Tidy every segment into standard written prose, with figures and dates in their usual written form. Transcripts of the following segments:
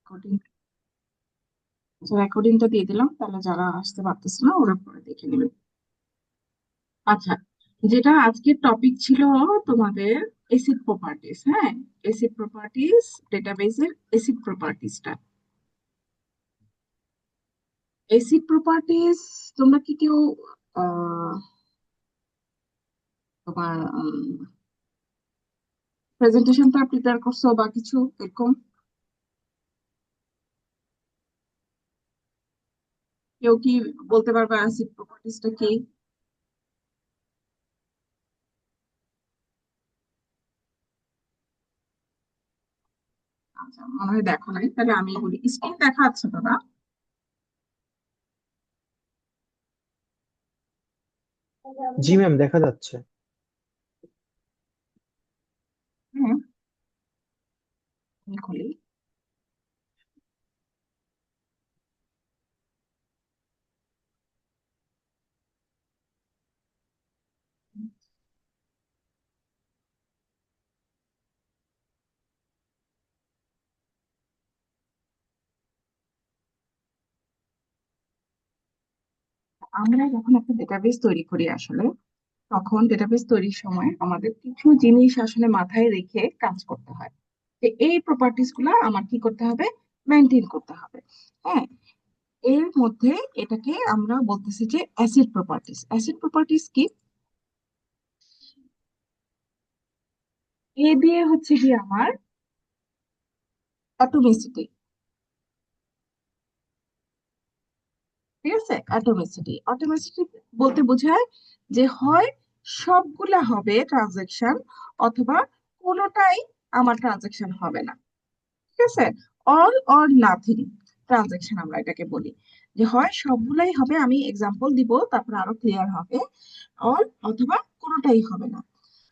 Recording রেকর্ডিংটা দিয়ে দিলাম, তাহলে যারা আসতে পারতেছে না ওরা পরে দেখে নেবে। আচ্ছা, যেটা আজকের টপিক ছিল তোমাদের এসিড প্রপার্টিজ। হ্যাঁ, এসিড প্রপার্টিজ, ডেটাবেজের এসিড প্রপার্টিজটা। এসিড প্রপার্টিজ তোমরা কি কেউ আহ তোমার প্রেজেন্টেশনটা প্রিপেয়ার করছো বা কিছু এরকম? কেউ কি বলতে পারবে অ্যাসিড প্রপার্টিজটা কি? আচ্ছা, মনে হয় দেখো নাই, তাহলে আমি বলি। স্ক্রিন দেখা যাচ্ছে দাদা? জি ম্যাম, দেখা যাচ্ছে। হ্যাঁ, আমি খুলি। আমরা যখন একটা ডেটাবেস তৈরি করি আসলে, তখন ডেটাবেস তৈরির সময় আমাদের কিছু জিনিস আসলে মাথায় রেখে কাজ করতে হয়। যে এই প্রপার্টিস গুলা আমার কি করতে হবে, মেনটেন করতে হবে। হ্যাঁ, এর মধ্যে এটাকে আমরা বলতেছি যে অ্যাসিড প্রপার্টিস। অ্যাসিড প্রপার্টিস কি? এ দিয়ে হচ্ছে কি আমার অ্যাটমিসিটি। ঠিক আছে, অ্যাটমিসিটি। অটোমেসিটি বলতে বোঝায় যে হয় সবগুলা হবে ট্রানজেকশন, অথবা কোনোটাই আমার ট্রানজেকশন হবে না। ঠিক আছে, অল অর নাথিং ট্রানজেকশন আমরা এটাকে বলি। যে হয় সবগুলাই হবে, আমি এক্সাম্পল দিব তারপর আরো ক্লিয়ার হবে। অল, অথবা কোনোটাই হবে না।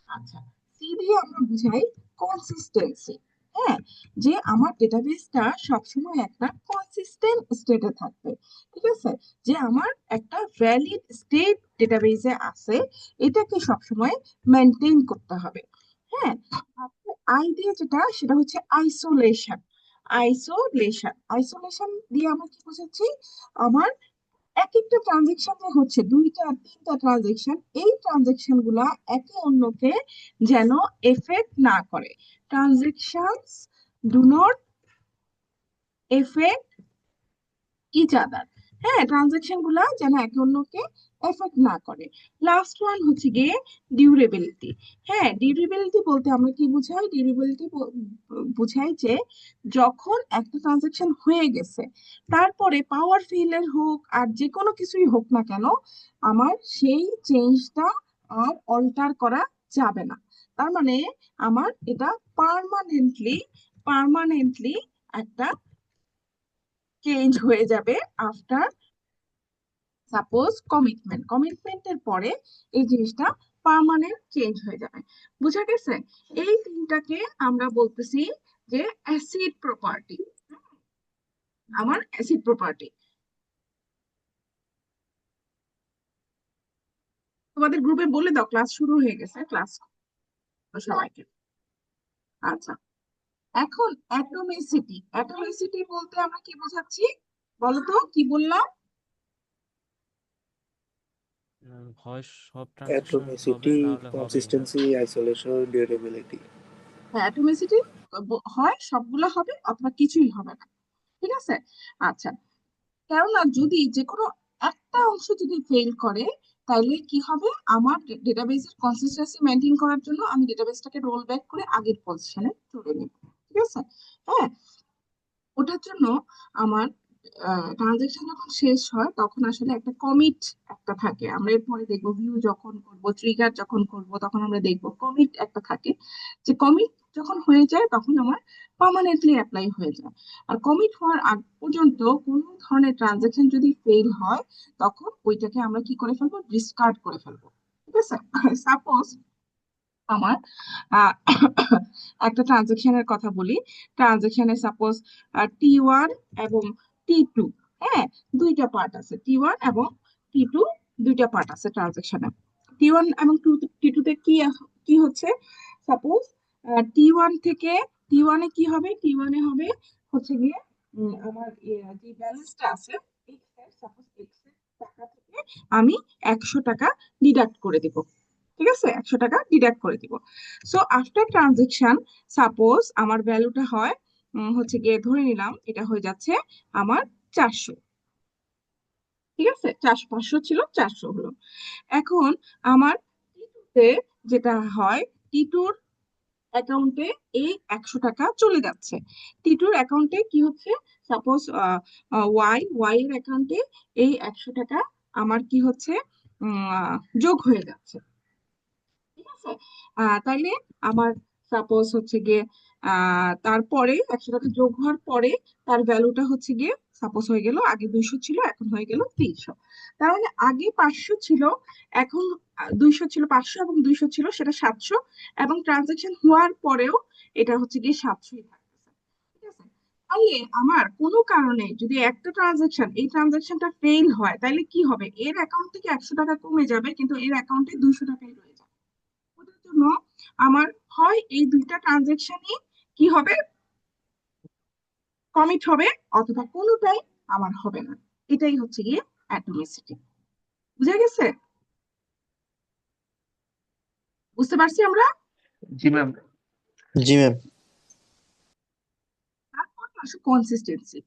আচ্ছা, সি দিয়ে আমরা বুঝাই কনসিস্টেন্সি। হ্যাঁ, যে আমার ডেটাবেসটা সবসময় একটা কনসিস্টেন্ট স্টেটে থাকবে। ঠিক আছে, যে আমার একটা ভ্যালিড স্টেট ডেটাবেসে আছে, এটাকে সবসময় মেনটেন করতে হবে। হ্যাঁ, আই দিয়ে যেটা, সেটা হচ্ছে আইসোলেশন। আইসোলেশন দিয়ে আমরা কি বোঝাচ্ছি? আমার এক একটা ট্রানজেকশন যে হচ্ছে, দুইটা তিনটা ট্রানজেকশন, এই ট্রানজেকশন গুলা একে অন্যকে যেন এফেক্ট না করে। Transactions do not effect each other. হ্যাঁ, ট্রানজেকশন গুলা যেন একে অন্যকে এফেক্ট না করে। লাস্ট ওয়ান হচ্ছে গিয়ে ডিউরেবিলিটি। হ্যাঁ, ডিউরেবিলিটি বলতে আমরা কি বুঝাই? ডিউরেবিলিটি বুঝাই যে যখন একটা ট্রানজেকশন হয়ে গেছে, তারপরে পাওয়ার ফেইলিয়ার হোক আর যে কোনো কিছুই হোক না কেন, আমার সেই চেঞ্জটা আর অল্টার করা যাবে না। তার মানে আমার এটা পার্মানেন্টলি পার্মানেন্টলি একটা চেঞ্জ হয়ে যাবে আফটার সাপোজ কমিটমেন্টের পরে এই জিনিসটা পার্মানেন্ট চেঞ্জ হয়ে যাবে। বুঝা গেছে? এই তিনটাকে আমরা বলতেছি যে অ্যাসিড প্রপার্টি। আমার অ্যাসিড প্রপার্টি। তোমাদের গ্রুপে বলে দাও, ক্লাস শুরু হয়ে গেছে, ক্লাস সবাইকে। আচ্ছা, এখন অ্যাটমিসিটি। অ্যাটমিসিটি বলতে আমরা কি বোঝাচ্ছি বলো তো, কি বললাম? হয় সব ট্রানজিশন হবে, অ্যাটমিসিটি, না হলে হবেই না। Consistency, isolation, durability. হ্যাঁ, অ্যাটমিসিটি হয় সবগুলা হবে অথবা কিছুই হবে না। ঠিক আছে। আচ্ছা, কেননা যদি যে কোনো একটা অংশ যদি ফেল করে, তাহলে কি হবে? আমার ডেটাবেসের কনসিস্টেন্সি মেনটেন করার জন্য আমি ডেটাবেসটাকে রোল ব্যাক করে আগের পজিশনে তুলে নেব। ঠিক আছে। হ্যাঁ, ওটার জন্য আমার ট্রানজেকশন যখন শেষ হয় তখন আসলে একটা কমিট একটা থাকে। আমরা এরপরে দেখবো ভিউ যখন করব, ট্রিগার যখন করব, তখন আমরা দেখবো কমিট একটা থাকে। যে কমিট যখন হয়ে যায় তখন আমার পার্মানেন্টলি অ্যাপ্লাই হয়ে যায়। আর কমিট হওয়ার আগ পর্যন্ত কোন ধরনের ট্রানজেকশন যদি ফেল হয়, তখন ওইটাকে আমরা কি করে ফেলবো, ডিসকার্ড করে ফেলবো। ঠিক আছে। সাপোজ আমার আহ, একটা ট্রানজেকশনের কথা বলি। ট্রানজেকশনে সাপোজ T1 এবং T2। হ্যাঁ, দুইটা পার্ট আছে, T1 এবং T2, দুইটা পার্ট আছে ট্রানজেকশনে। T1 এবং T2 তে কি কি হচ্ছে? সাপোজ T1 থেকে, T1 এ কি হবে? T1 এ হবে হচ্ছে গিয়ে আমার যে ব্যালেন্সটা আছে এক্স এর, সাপোজ এক্স এর টাকা থেকে আমি 100 টাকা ডিডাক্ট করে দিব। ঠিক আছে, 100 টাকা ডিডাক্ট করে দিব। সো আফটার ট্রানজেকশন, সাপোজ আমার ভ্যালুটা হয় হচ্ছে গিয়ে ধরে নিলাম এটা হয়ে যাচ্ছে আমার 400। ঠিক আছে, 500 ছিল 400 হলো। এখন আমার টিটুতে যেটা হয়, টিটুর অ্যাকাউন্টে এই 100 টাকা চলে যাচ্ছে। টিটুর অ্যাকাউন্টে কি হচ্ছে, সাপোজ ওয়াই ওয়াই এর অ্যাকাউন্টে এই 100 টাকা আমার কি হচ্ছে, যোগ হয়ে যাচ্ছে। ঠিক আছে, তাইলে আমার সাপোজ হচ্ছে গিয়ে তারপরে 100 টাকা যোগ হওয়ার পরে তার ভ্যালুটা হচ্ছে গিয়ে সাপোজ হয়ে গেল, আগে 200 ছিল এখন হয়ে গেল 300। তার মানে আগে 500 ছিল, এখন 200 ছিল, 500 এবং 200 ছিল, সেটা 700, এবং ট্রানজেকশন হওয়ার পরেও এটা হচ্ছে গিয়ে 700ই থাকতেছে। ঠিক আছে, তাহলে আমার কোনো কারণে যদি একটা ট্রানজেকশন, এই ট্রানজেকশনটা ফেল হয়, তাহলে কি হবে, এর অ্যাকাউন্ট থেকে 100 টাকা কমে যাবে কিন্তু এর অ্যাকাউন্টে 200 টাকাই রয়ে যাবে। ওটার জন্য আমার হয় এই দুইটা ট্রানজেকশনই কি হবে, কমিট হবে, অথবা কোনোটাই আমার হবে না। এটাই হচ্ছে গিয়ে অ্যাটমিসিটি। বুঝা গেছে? বুঝতে পারছি আমরা? জি ম্যাম। জি ম্যাম। তারপর আসো কনসিস্টেন্সি।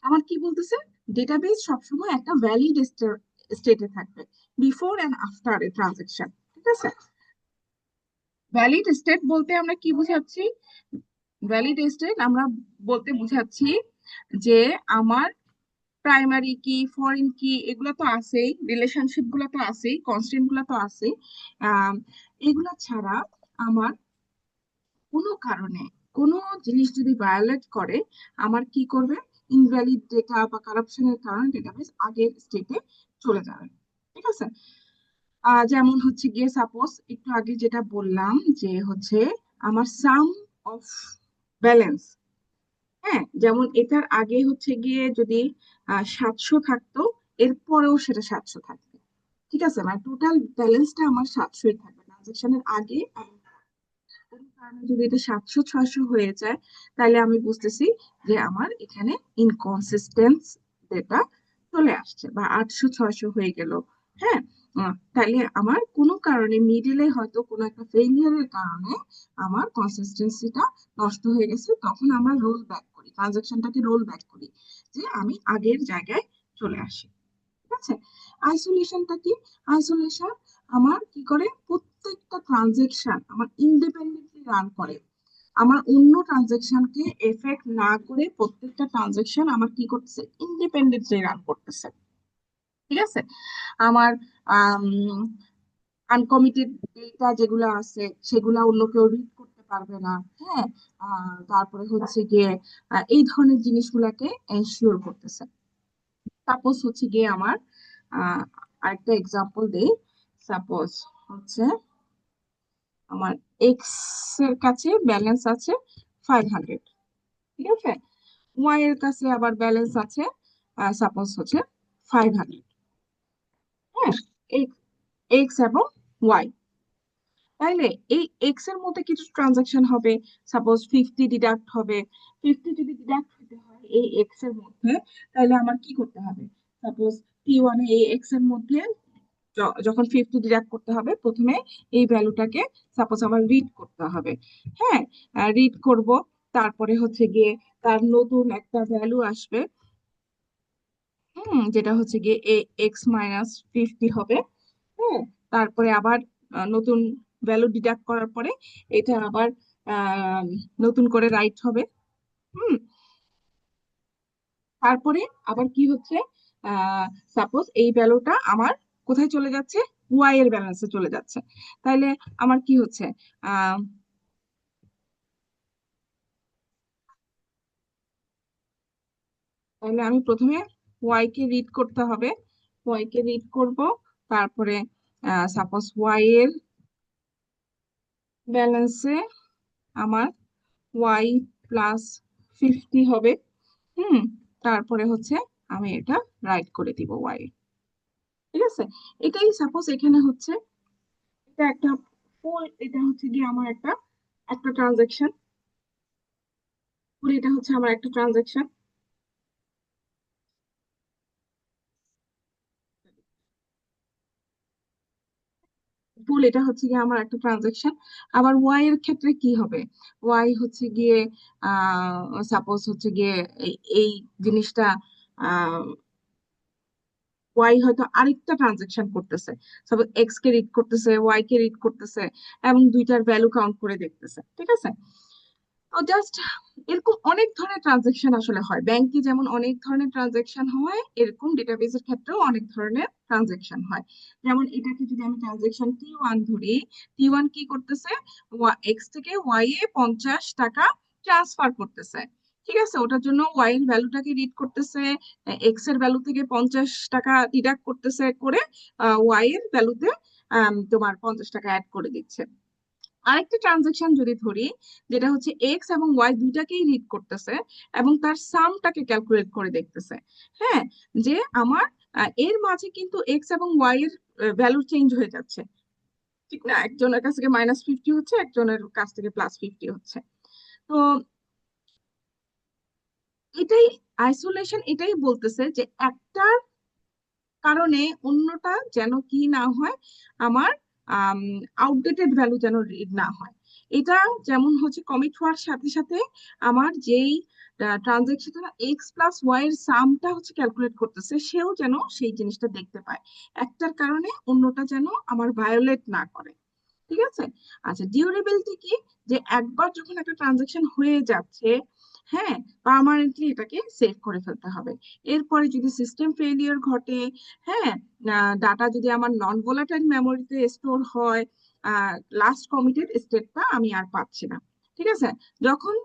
আমার কি বলতেছে, ডেটাবেস সবসময় একটা ভ্যালিড স্টেটে থাকবে before and after a transaction. ঠিক আছে, ভ্যালিড স্টেট বলতে আমরা কি বুঝাচ্ছি, ভ্যালিড স্টেট আমরা বলতে বুঝাচ্ছি যে আমার প্রাইমারি কি, ফরেন কি, এগুলো তো আছেই, রিলেশনশিপ গুলো তো আছেই, কনস্ট্যান্ট গুলো তো আছেই। আহ এগুলা ছাড়া আমার কোনো কারণে কোনো জিনিস যদি ভায়োলেট করে, আমার কি করবে, ইনভ্যালিড ডেটা বা কারাপশনের কারণে ডেটাবেস আগের স্টেটে চলে যাবে। ঠিক আছে, যেমন হচ্ছে গিয়ে সাপোজ একটু আগে যেটা বললাম যে হচ্ছে আমার সাম অফ ব্যালেন্স, হ্যাঁ, যেমন এটার আগে হচ্ছে গিয়ে যদি 700 থাকতো, এরপরেও সেটা 700 থাকবে। ঠিক আছে, মানে টোটাল ব্যালেন্সটা আমার 700ই থাকবে ট্রানজেকশনের আগে এবং পরে। কোনো কারণে যদি এটা 700 600 হয়ে যায়, তাহলে আমি বুঝতেছি যে আমার এখানে ইনকনসিস্টেন্স ডেটা চলে আসছে, বা 800 600 হয়ে গেল। হ্যাঁ, তাহলে আমার কোনো কারণে মিডিলে হয়তো কোনো একটা ফেইলিয়ারের কারণে আমার কনসিস্টেন্সিটা নষ্ট হয়ে গেছে, তখন আমরা রোল ব্যাক করি, ট্রানজাকশনটাকে রোল ব্যাক করি, যে আমি আগের জায়গায় চলে আসি। ঠিক আছে, আইসোলেশনটা কি, আইসোলেশন আমার কি করে, প্রত্যেকটা ট্রানজেকশন আমার ইন্ডিপেন্ডেন্টলি রান করে, আমার অন্য ট্রানজেকশনকে এফেক্ট না করে প্রত্যেকটা ট্রানজেকশন আমার কি করতেছে, ইন্ডিপেন্ডেন্টলি রান করতেছে। ঠিক আছে, আমার আনকমিটেড ডেটা যেগুলো আছে সেগুলো অন্য কেউ রিড করতে পারবে না। হ্যাঁ, তারপরে হচ্ছে গিয়ে এই ধরনের জিনিসগুলাকে এনশিওর করতেছে। সাপোজ হচ্ছে গিয়ে আমার আহ আরেকটা এক্সাম্পল দেই, সাপোজ হচ্ছে আমার এক্স এর কাছে ব্যালেন্স আছে 500। ঠিক আছে, ওয়াই এর কাছে আবার ব্যালেন্স আছে সাপোজ হচ্ছে 500। হ্যাঁ, এক্স এবং ওয়াই, তাইলে এই এক্স এর মধ্যে কিছু ট্রানজাকশন হবে, সাপোজ 50 ডিডাক্ট হবে। 50 যদি ডিডাক্ট হতে হয় এই এক্স এর মধ্যে, তাহলে আমার কি করতে হবে, সাপোজ T1 এ এই এক্স এর মধ্যে যখন 50 ডিডাক্ট করতে হবে, প্রথমে এই ভ্যালুটাকে সাপোজ আমার রিড করতে হবে। হ্যাঁ, রিড করব, তারপরে হচ্ছে গিয়ে তার নতুন একটা ভ্যালু আসবে, যেটা হচ্ছে গিয়ে এক্স মাইনাস 50 হবে। হ্যাঁ, তারপরে আবার নতুন ভ্যালু ডিডাক্ট করার পরে এটা আবার আহ, নতুন করে রাইট হবে। হুম, তারপরে আবার কি হচ্ছে, সাপোজ এই ভ্যালুটা আমার কোথায় চলে যাচ্ছে, ওয়াই এর ব্যালেন্সে চলে যাচ্ছে। তাহলে আমার কি হচ্ছে, আহ তাহলে আমি প্রথমে ওয়াই কে রিড করতে হবে, ওয়াই কে রিড করব, তারপরে সাপোজ ওয়াই এর ব্যালেন্সে আমার ওয়াই প্লাস 50 হবে। হুম, তারপরে হচ্ছে আমি এটা রাইট করে দিব ওয়াই। ঠিক আছে, এটাই সাপোজ এখানে হচ্ছে, এটা একটা ফুল, এটা হচ্ছে গিয়ে আমার একটা একটা ট্রানজাকশন, ফুল এটা হচ্ছে আমার একটা ট্রানজাকশন। পুল, এটা হচ্ছে গিয়ে আমার একটা ট্রানজাকশন। আবার ওয়াই এর ক্ষেত্রে কি হবে? ওয়াই হচ্ছে গিয়ে সাপোজ হচ্ছে গিয়ে এই জিনিসটা ওয়াই হয়তো আরেকটা ট্রানজাকশন করতেছে, সাপোজ এক্স কে রিড করতেছে, ওয়াই কে রিড করতেছে, এবং দুইটার ভ্যালু কাউন্ট করে দেখতেছে, ঠিক আছে? তো জাস্ট এরকম অনেক ধরনের ট্রানজাকশন আসলে হয়, ব্যাংকে যেমন অনেক ধরনের ট্রানজাকশন হয়, এরকম ডেটাবেজের ক্ষেত্রেও অনেক ধরনের ট্রানজাকশন হয়। যেমন এটাকে যদি আমি ট্রানজাকশন T1 ধরি, T1 কি করতেছে? এক্স থেকে ওয়াই এ 50 টাকা ট্রান্সফার করতেছে, ঠিক আছে? ওটার জন্য ওয়াই এর ভ্যালুটাকে রিড করতেছে, এক্স এর ভ্যালু থেকে 50 টাকা ডিডাক্ট করতেছে, করে ওয়াই এর ভ্যালুতে তোমার 50 টাকা অ্যাড করে দিচ্ছে। আরেকটা ট্রানজাকশন যদি ধরি, যেটা হচ্ছে এক্স এবং ওয়াই দুইটাকেই রিড করতেছে এবং তার সামটাকে ক্যালকুলেট করে দেখতেছে, হ্যাঁ, যে আমার এর মাঝে কিন্তু এক্স এবং ওয়াই এর ভ্যালু চেঞ্জ হয়ে যাচ্ছে, ঠিক না? একজনের কাছ থেকে -50 হচ্ছে, একজনের কাছ থেকে +50 হচ্ছে। তো এটাই আইসোলেশন, এটাই বলতেছে যে একটা কারণে অন্যটা যেন কি না হয়, আমার আউটডেটেড ভ্যালু যেন রিড না হয়। এটা যেমন হচ্ছে কমিট হওয়ার সাথে সাথে আমার যেই ট্রানজেকশনটা এক্স প্লাস ওয়াই এর সামটা হচ্ছে ক্যালকুলেট করতেছে, সেও যেন সেই জিনিসটা দেখতে পায়, একটার কারণে অন্যটা যেন আমার ভায়োলেট না করে, ঠিক আছে? আচ্ছা, ডিউরেবিলিটি কি? যে একবার যখন একটা ট্রানজাকশন হয়ে যাচ্ছে, হ্যাঁ, পার্মানেন্টলি এটাকে সেভ করে ফেলতে হবে। এরপরে যদি সিস্টেম ফেলিয়ার ঘটে, হ্যাঁ, ডাটা যদি আমার নন ভোলাটাইল মেমোরিতে স্টোর হয়, লাস্ট কমিটেড স্টেটটা আমি আর পাচ্ছি না, ঠিক আছে? যখন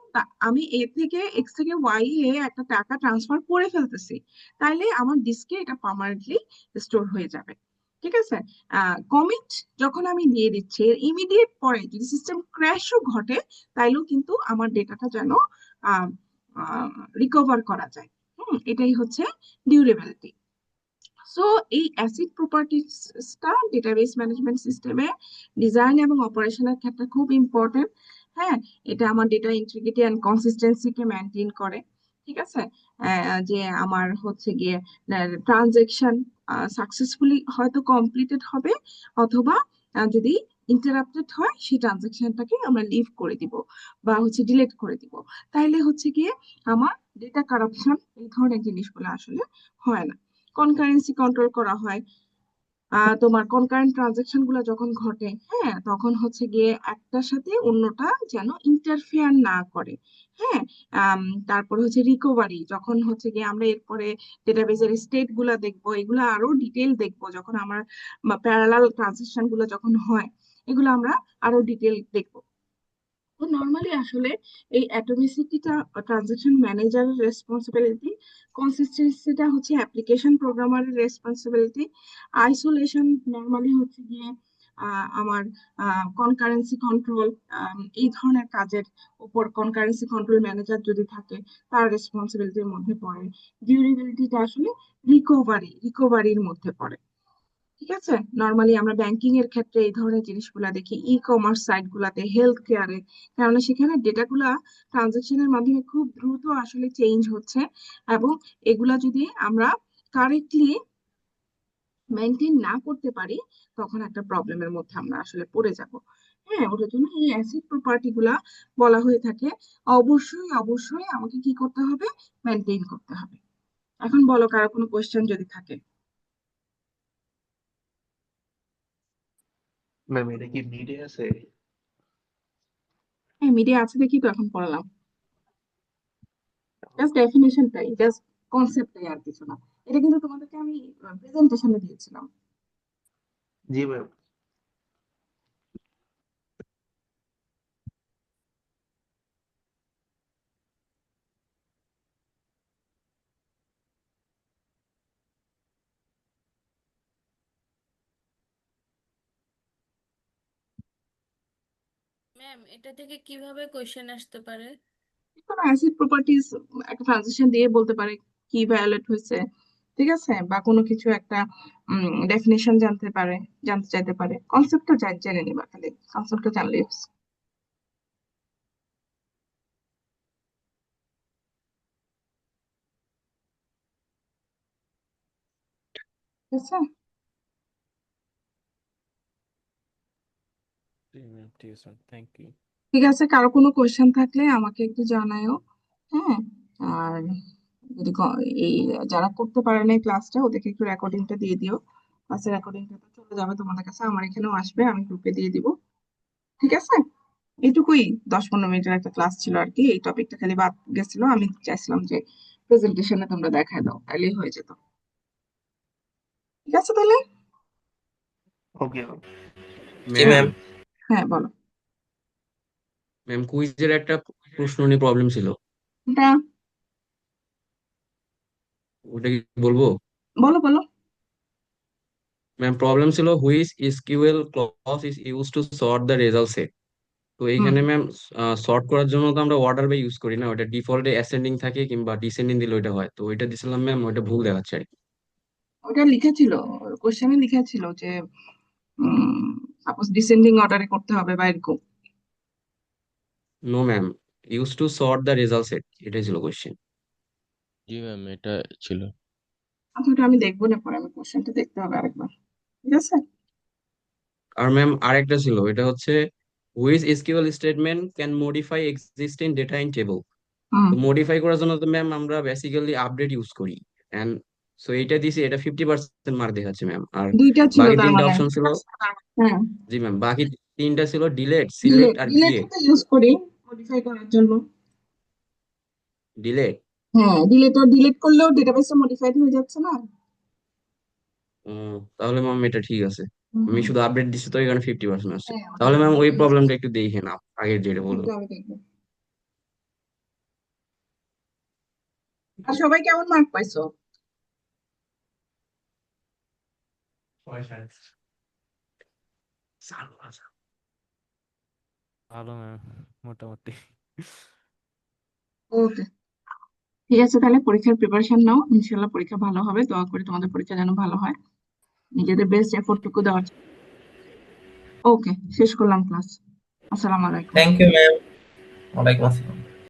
আমি এ থেকে এক্স থেকে ওয়াই এ একটা টাকা ট্রান্সফার করে ফেলতেছি, তাইলে আমার ডিস্কে এটা পার্মানেন্টলি স্টোর হয়ে যাবে, ঠিক আছে? কমিট যখন আমি দিয়ে দিচ্ছি, এর ইমিডিয়েট পরে যদি সিস্টেম ক্র্যাশও ঘটে, তাইলেও কিন্তু আমার ডেটাটা যেন রিকভার করা যায়। এটাই হচ্ছে ডিউরেবিলিটি। সো এই অ্যাসিড প্রপার্টিসটা ডেটাবেস ম্যানেজমেন্ট সিস্টেমে ডিজাইন এবং অপারেশনের ক্ষেত্রে খুব ইম্পর্টেন্ট। হ্যাঁ, এটা আমার ডেটা ইন্টিগ্রিটি অ্যান্ড কনসিস্টেন্সিকে মেনটেন করে, ঠিক আছে? যে আমার হচ্ছে গিয়ে ট্রানজেকশন সাকসেসফুলি হয়তো কমপ্লিটেড হবে, অথবা যদি ইন্টারাপ্টেড হয়, সেই ট্রানজেকশনটাকে আমরা লিভ করে দিব বা হচ্ছে ডিলিট করে দিব। তাইলে হচ্ছে গিয়ে আমার ডেটা কারাপশন এই ধরনের জিনিসগুলো আসলে হয় না। কনকারেন্সি কন্ট্রোল করা হয়। তোমার কনকারেন্ট ট্রানজাকশন গুলো যখন ঘটে, হ্যাঁ, তখন হচ্ছে গিয়ে একটার সাথে অন্যটা যেন ইন্টারফেয়ার না করে, হ্যাঁ। তারপর হচ্ছে রিকভারি, যখন হচ্ছে গিয়ে আমরা এরপরে ডেটাবেজের স্টেট গুলা দেখবো, এগুলো আরো ডিটেল দেখবো, যখন আমার প্যারালাল ট্রানজাকশন গুলো যখন হয়, এগুলো আমরা আরো ডিটেল দেখবো। তো নর্মালি আসলে এই অ্যাটমিসিটিটা ট্রানজাকশন ম্যানেজারের রেসপন্সিবিলিটি, কনসিস্টেন্সিটা হচ্ছে অ্যাপ্লিকেশন প্রোগ্রামারের রেসপন্সিবিলিটি, আইসোলেশন নর্মালি হচ্ছে গিয়ে আমার কনকারেন্সি কন্ট্রোল, এই ধরনের কাজের উপর কনকারেন্সি কন্ট্রোল ম্যানেজার যদি থাকে, তার রেসপন্সিবিলিটির মধ্যে পড়ে। ডিউরেবিলিটিটা আসলে রিকভারির মধ্যে পড়ে, ঠিক আছে? নর্মালি আমরা ব্যাংকিং এর ক্ষেত্রে এই ধরনের জিনিসগুলা দেখি, ই কমার্স সাইট গুলাতে, হেলথ কেয়ারে, কারণ সেখানে ডেটাগুলা ট্রানজাকশনের মাধ্যমে খুব দ্রুত আসলে চেঞ্জ হচ্ছে, এবং এগুলা যদি আমরা কারেক্টলি মেনটেন না করতে পারি, তখন একটা প্রবলেমের মধ্যে আমরা আসলে পড়ে যাব। হ্যাঁ, ওটার জন্য এই অ্যাসিড প্রপার্টি গুলা বলা হয়ে থাকে, অবশ্যই অবশ্যই আমাকে কি করতে হবে? মেনটেন করতে হবে। এখন বলো, কারো কোনো কোয়েশ্চেন যদি থাকে। ম্যাম এটা কি মিডে আছে? হ্যাঁ, মিডিয়া আছে দেখি তো এখন পড়ালাম, জাস্ট ডেফিনেশনটাই, জাস্ট কনসেপ্টটাই, আর কিছু না। এটা কিন্তু তোমাদেরকে আমি প্রেজেন্টেশনে দিয়েছিলাম। জি ম্যাম। ম্যাম, এটা থেকে কিভাবে কোশ্চেন আসতে পারে? কোনো অ্যাসিড প্রপার্টিজ একটা ট্রানজিশন দিয়ে বলতে পারে কি ভায়োলেট হয়েছে, ঠিক আছে? বা কোনো কিছু একটা ডেফিনেশন জানতে চাইতে পারে, কনসেপ্টটা জেনে নিবা, খালি কনসেপ্টটা জানলেই হচ্ছে, ঠিক আছে? ঠিক আছে থ্যাংক ইউ। ঠিক আছে, কারো কোনো কোয়েশ্চেন থাকলে আমাকে একটু জানাও। হ্যাঁ, আর যদি এই যারা করতে পারে না ক্লাসটা, ওদেরকে একটু রেকর্ডিংটা দিয়ে দিও। ক্লাসের রেকর্ডিংটা তো চলে যাবে তোমাদের কাছে, আমার এখানেও আসবে, আমি গ্রুপে দিয়ে দিব। ঠিক আছে, এইটুকুই। 10-15 মিনিটের একটা ক্লাস ছিল আর কি, এই টপিকটা খালি বাদ গেছিল, আমি চাইছিলাম যে প্রেজেন্টেশনে তোমরা দেখায় দাও, তাইলেই হয়ে যেত। ঠিক আছে তাহলে। ওকে জি ম্যাম ম্যাম। হ্যাঁ বলো। ম্যাম কুইজের একটা প্রশ্ন নিয়ে প্রবলেম ছিল, এটা ওটা কি বলবো? বলো বলো। ম্যাম প্রবলেম ছিল which SQL clause is use to sort the result set. তো হুম, এইখানে ম্যাম সর্ট করার জন্য তো আমরা অর্ডার বাই ইউজ করি না, ওটা ডিফল্টে অ্যাসেন্ডিং থাকে কিংবা ডিসেন্ডিং দিলে ওইটা হয়, তো ওইটা দিছিলাম ম্যাম, ওইটা ভুল দেখাচ্ছে আর কি। ওটা লিখেছিল, কোশ্চেনে লিখেছিল যে সাপোজ ডিসেন্ডিং অর্ডারে করতে হবে বা এরকম। No ma'am, use to sort the result set, এটাই ছিল কোয়েশ্চেন। জি ম্যাম এটা ছিল। আচ্ছা, ওটা আমি দেখবো না, পরে আমি কোশ্চেনটা দেখতে হবে আরেকবার। ঠিক আছে। আর ম্যাম আরেকটা ছিল, এটা হচ্ছে which SQL statement can modify existing data in table. হুম, তো মডিফাই করার জন্য তো ম্যাম আমরা বেসিক্যালি আপডেট ইউজ করি, এন্ড সো এইটা দিছি, এটা 50% মার্ক দেখাচ্ছে ম্যাম। আর দুইটা ছিল বাকি তার তিনটা মানে। অপশন ছিল, হ্যাঁ, জি ম্যাম, বাকি তিনটা ছিল ডিলেট, সিলেক্ট ডিলেট আর ডিলেট ক্রিয়েট। তো ইউজ করি মডিফাই করার জন্য। ডিলেট, হ্যাঁ, ডিলেট করলেও ডেটাবেসটা মডিফাইড হয়ে যাচ্ছে না। তাহলে ম্যাম এটা ঠিক আছে। আমি হুম, শুধু আপডেট দিচ্ছি তো এখানে 50% আসছে। হ্যাঁ ওটা তাহলে ম্যাম ওই ওটাই use প্রবলেমটা করছি। একটু দেখে না, আগের যেটা বললো। একটু আমি দেখবো। আর সবাই কেমন মার্ক পাইছো? ভালো ম্যাম, মোটামুটি। ওকে, ঠিক আছে তাহলে পরীক্ষার প্রিপারেশন নাও, ইনশাল্লাহ পরীক্ষা ভালো হবে, দোয়া করি তোমাদের পরীক্ষা যেন ভালো হয়, নিজেদের বেস্ট এফোর্টটুকু দেওয়ার। ওকে, শেষ করলাম ক্লাস। আসসালামু আলাইকুম। Thank you ma'am. ওয়ালাইকুম আসসালাম।